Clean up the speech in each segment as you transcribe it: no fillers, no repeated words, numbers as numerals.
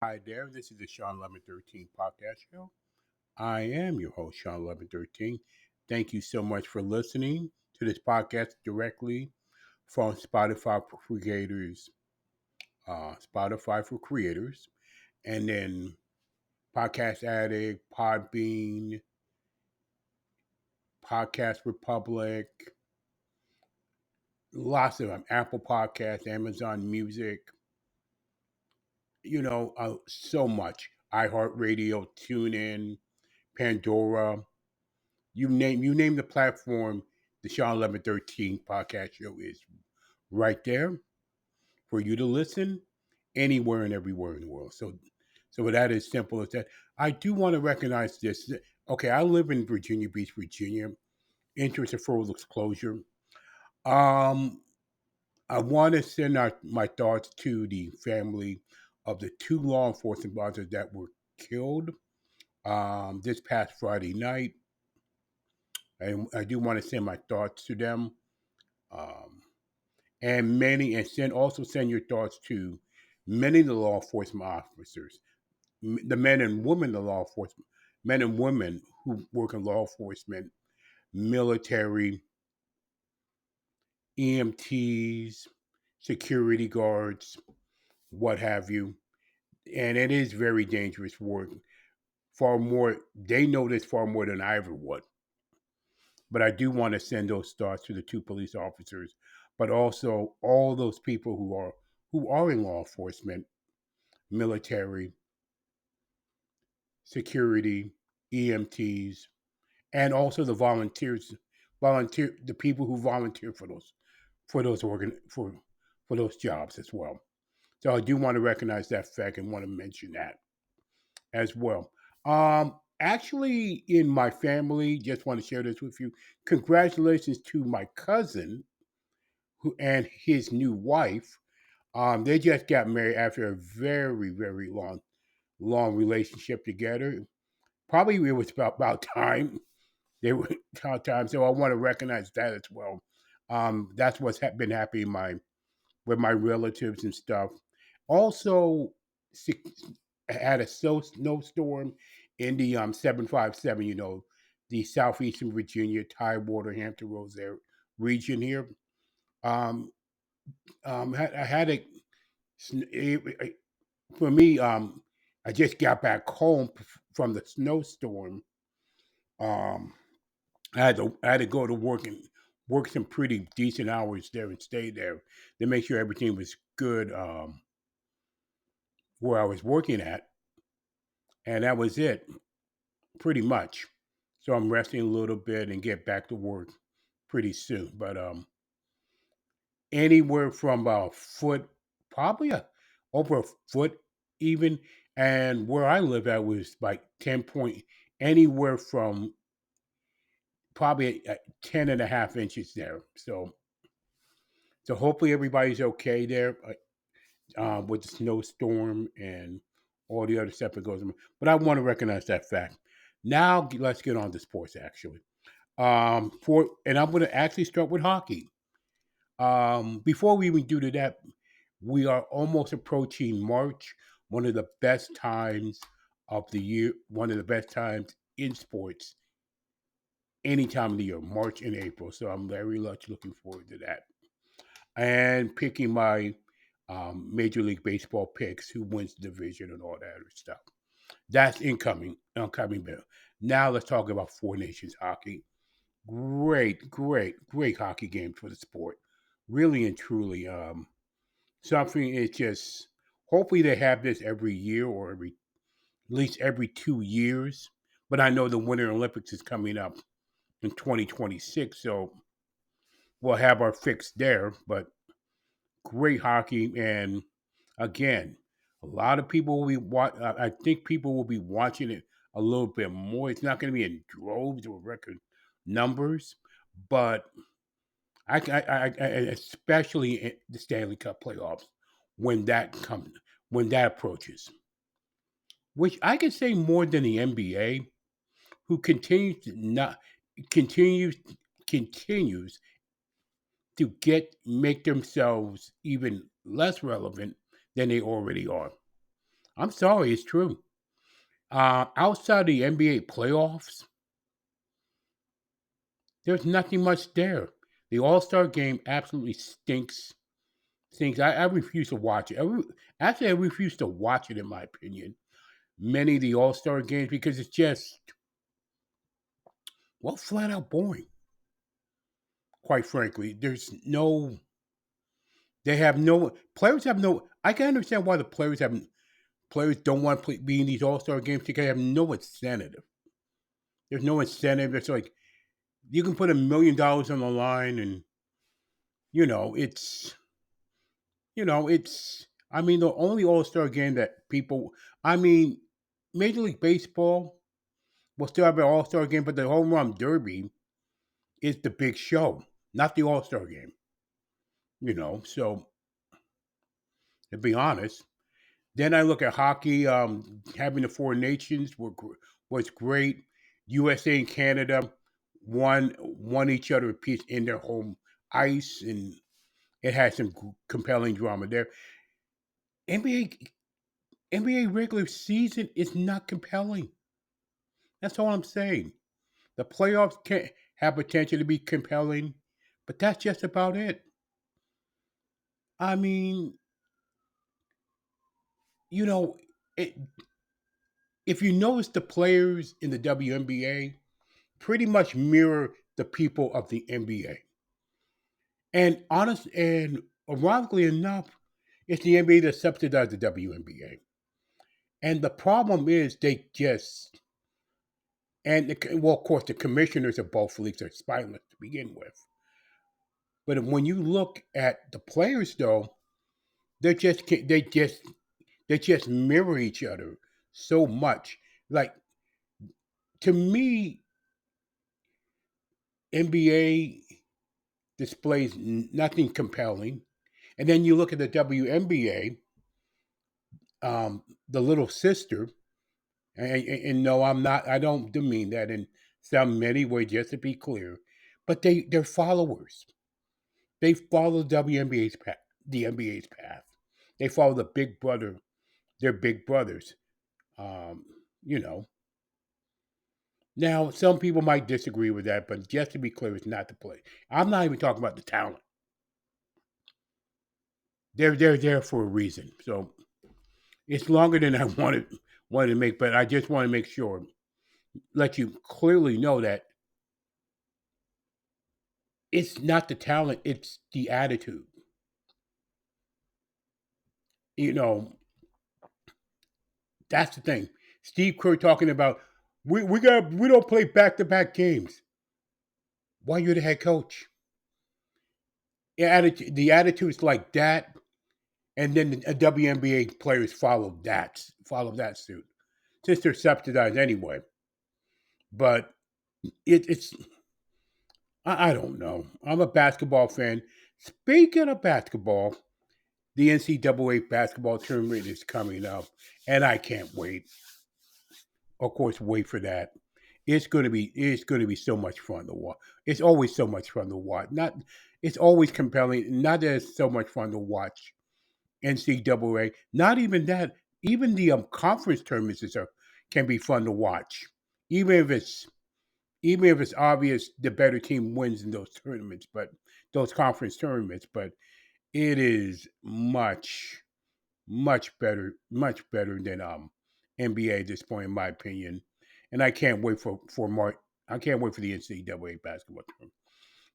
Hi there, this is the Shawn1113 podcast show. I am your host, Shawn1113. Thank you so much for listening to this podcast directly from Spotify for creators, and then Podcast Addict, Podbean, Podcast Republic, lots of them, Apple Podcasts, Amazon Music, so much. iHeartRadio, TuneIn, Pandora. You name the platform, the Shawn1113 podcast show is right there for you to listen anywhere and everywhere in the world. So with that as simple as that. I do want to recognize this. Okay, I live in Virginia Beach, Virginia. Interest of full disclosure. Um, I want to send out my thoughts to the family of the two law enforcement officers that were killed this past Friday night. And I do want to send my thoughts to them. Um, and send your thoughts to many of the law enforcement officers, the men and women the law enforcement, men and women who work in law enforcement, military, EMTs, security guards, what have you. And it is very dangerous work. Far more, they know this far more than I ever would. But I do want to send those thoughts to the two police officers, but also all those people who are in law enforcement, military, security, EMTs, and also the people who volunteer for those jobs as well. So I do want to recognize that fact and want to mention that as well. Actually, in my family, just want to share this with you. Congratulations to my cousin who and his new wife. They just got married after a very, very long relationship together. Probably it was about time. They were about time. So I want to recognize that as well. That's what's been happening with my relatives and stuff. Also, had a snowstorm in the 757. The southeastern Virginia, Tidewater, Hampton Roads there region here. Um, I had for me. I just got back home from the snowstorm. Um, I had to go to work and work some pretty decent hours there and stay there to make sure everything was good where I was working at, and that was it, pretty much. So I'm resting a little bit and get back to work pretty soon. But anywhere from a foot, probably over a foot even, and where I live at was like 10 point, anywhere from probably 10.5 inches there. So hopefully everybody's okay there with the snowstorm and all the other stuff that goes on. But I want to recognize that fact. Now let's get on to sports. Actually, and I'm going to actually start with hockey. Before we even do to that, we are almost approaching March, one of the best times of the year, one of the best times in sports, any time of the year, March and April. So I'm very much looking forward to that. And picking my Major League Baseball picks, who wins the division and all that other stuff. That's upcoming bill. Now let's talk about Four Nations hockey. Great, great, great hockey game for the sport. Really and truly, something is just. Hopefully, they have this every year or at least every 2 years. But I know the Winter Olympics is coming up in 2026, so we'll have our fix there. But great hockey, and again, a lot of people will be I think people will be watching it a little bit more. It's not going to be in droves or record numbers, but especially in the Stanley Cup playoffs when that comes when that approaches, which I could say more than the NBA, who continues continues to make themselves even less relevant than they already are. I'm sorry, it's true. Outside the NBA playoffs, there's nothing much there. The All Star game absolutely stinks. Stinks. I refuse to watch it. Actually, I refuse to watch it. In my opinion, many of the All Star games because it's just flat out boring. Quite frankly, they have no players have no. I can understand why the players don't want to be in these All Star games because they have no incentive. There's no incentive. It's like you can put $1 million on the line, and you know it's it's. I mean, the only All Star game that people. I mean, Major League Baseball will still have an All Star game, but the Home Run Derby is the big show, not the All Star game. So to be honest, then I look at hockey. Having the four nations was great. USA and Canada won each other a piece in their home ice, and it had some compelling drama there. NBA regular season is not compelling. That's all I'm saying. The playoffs can have potential to be compelling, but that's just about it. I mean, you know, it, if you notice, the players in the WNBA pretty much mirror the people of the NBA. And ironically enough, it's the NBA that subsidizes the WNBA. And the problem is they just of course the commissioners of both leagues are spineless to begin with. But when you look at the players, though, they just they just mirror each other so much. Like to me, NBA displays nothing compelling, and then you look at the WNBA, the little sister, and no, I'm not. I don't demean that in some many ways. Just to be clear, but they're followers. They follow WNBA's path, the NBA's path. They follow the big brother. They're big brothers. Um, you know. Now, some people might disagree with that, but just to be clear, it's not the play. I'm not even talking about the talent. They're there for a reason. So it's longer than I wanted to make, but I just want to make sure, let you clearly know that it's not the talent, it's the attitude. You know, that's the thing. Steve Kerr talking about we don't play back to back games. Why you're the head coach? The attitude's like that, and then the WNBA players follow that suit since they're subsidized anyway. But it's I don't know. I'm a basketball fan. Speaking of basketball, the NCAA basketball tournament is coming up, and I can't wait. Of course, wait for that. It's going to be so much fun to watch. It's always so much fun to watch. Not It's always compelling. Not that it's so much fun to watch NCAA. Not even that. Even the conference tournaments can be fun to watch. Even if it's even if it's obvious the better team wins in those tournaments, but those conference tournaments. But it is much better than NBA at this point, in my opinion. And I can't wait for March. I can't wait for the NCAA basketball tournament.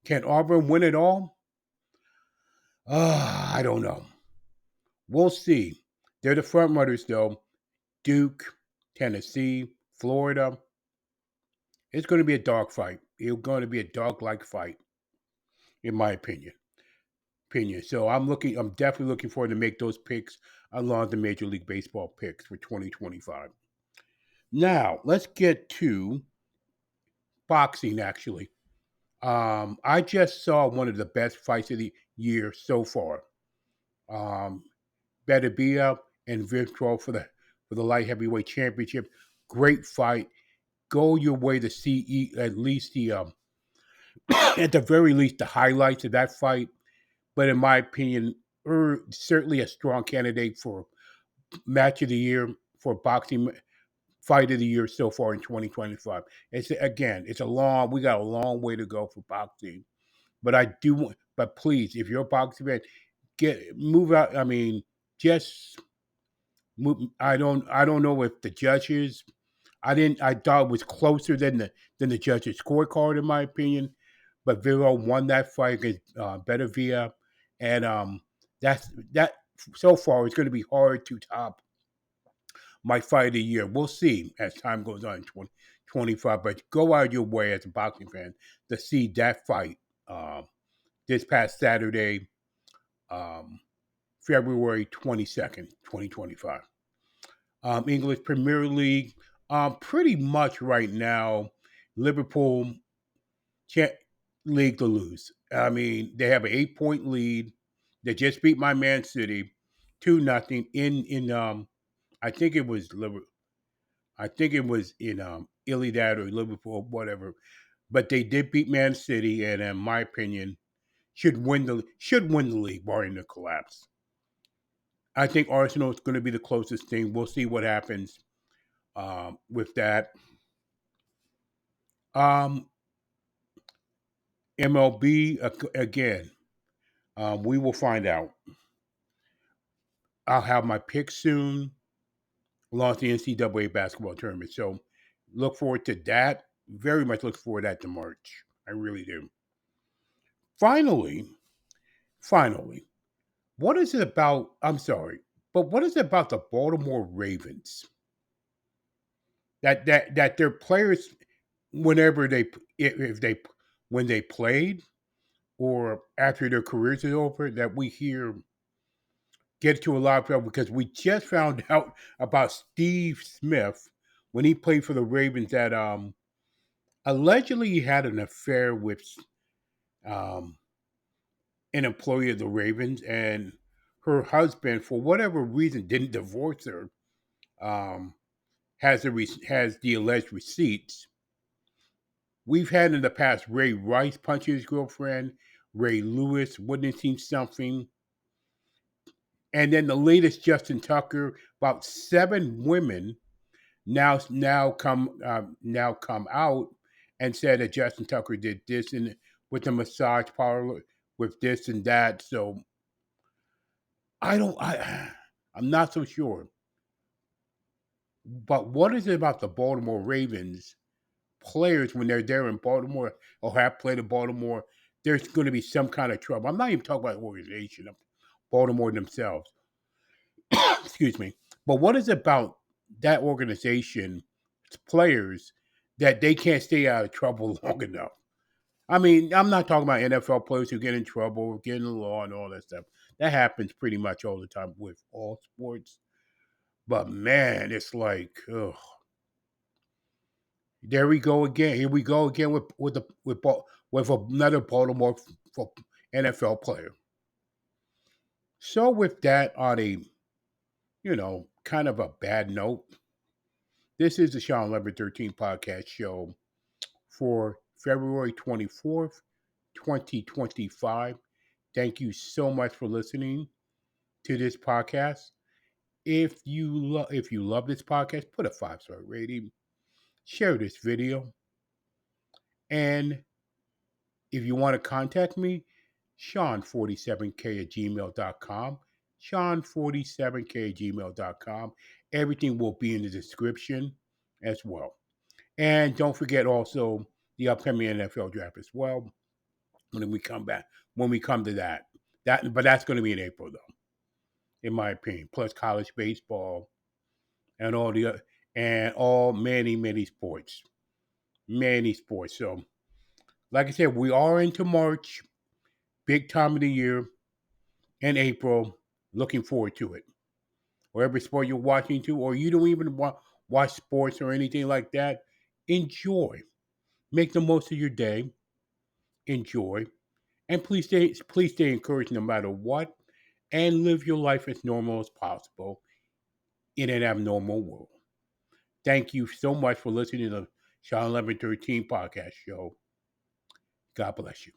Can Auburn win it all? I don't know. We'll see. They're the front runners, though. Duke, Tennessee, Florida. It's going to be a dog fight. It's going to be a dog-like fight, in my opinion. So I'm definitely looking forward to make those picks along the Major League Baseball picks for 2025. Now, let's get to boxing actually. I just saw one of the best fights of the year so far. Um Beterbiev and Vitrol for the light heavyweight championship. Great fight. Go your way to see at least the at the very least the highlights of that fight. But in my opinion, certainly a strong candidate for match of the year for boxing, fight of the year so far in 2025. It's a long. We got a long way to go for boxing, but I do want. But please, if you're a boxing fan, move out. I mean, just move. I don't know if the judges. I didn't. I thought it was closer than the judges' scorecard, in my opinion. But Vero won that fight against Benavidez, and that. So far, it's going to be hard to top my fight of the year. We'll see as time goes on in 2025. But go out of your way as a boxing fan to see that fight this past Saturday, um, February 22nd, 2025. English Premier League, pretty much right now, Liverpool can't league to lose. I mean, they have an 8-point lead. They just beat my Man City 2-0 in I think it was I think it was in Iliad or Liverpool, whatever. But they did beat Man City, and in my opinion, should win the league, barring the collapse. I think Arsenal is going to be the closest thing. We'll see what happens with that. Um, MLB again. We will find out. I'll have my pick soon. Lost the NCAA basketball tournament, so look forward to that. Very much look forward to that to March. I really do. Finally, finally, what is it about? I'm sorry, but what is it about the Baltimore Ravens that their players, whenever they if they when they played or after their careers is over, that we hear get to a lot of trouble because we just found out about Steve Smith when he played for the Ravens that allegedly he had an affair with um, an employee of the Ravens, and her husband, for whatever reason, didn't divorce her. Um, has the alleged receipts. We've had in the past Ray Rice punching his girlfriend, Ray Lewis witnessing something, and then the latest Justin Tucker. About 7 women now come out and said that Justin Tucker did this and with the massage parlor with this and that. So I don't I I'm not so sure. But what is it about the Baltimore Ravens players when they're there in Baltimore or have played in Baltimore? There's going to be some kind of trouble. I'm not even talking about the organization of Baltimore themselves. Excuse me. But what is it about that organization, players, that they can't stay out of trouble long enough? I mean, I'm not talking about NFL players who get in trouble, get in the law, and all that stuff. That happens pretty much all the time with all sports. But man, it's like, ugh, there we go again. Here we go again with another Baltimore NFL player. So with that, on a kind of a bad note, this is the Shawn1113 podcast show for February 24th, 2025. Thank you so much for listening to this podcast. If you love this podcast, put a 5-star rating, share this video, and if you want to contact me, Shawn47k at gmail.com. Shawn47k at gmail.com. Everything will be in the description as well. And don't forget also the upcoming NFL draft as well. When we come to that. But that's going to be in April though, in my opinion. Plus college baseball and all many sports. Many sports. So like I said, we are into March, big time of the year, and April. Looking forward to it. Whatever sport you're watching to, or you don't even watch sports or anything like that, enjoy. Make the most of your day. Enjoy. And please stay encouraged no matter what, and live your life as normal as possible in an abnormal world. Thank you so much for listening to the Shawn1113 podcast show. God bless you.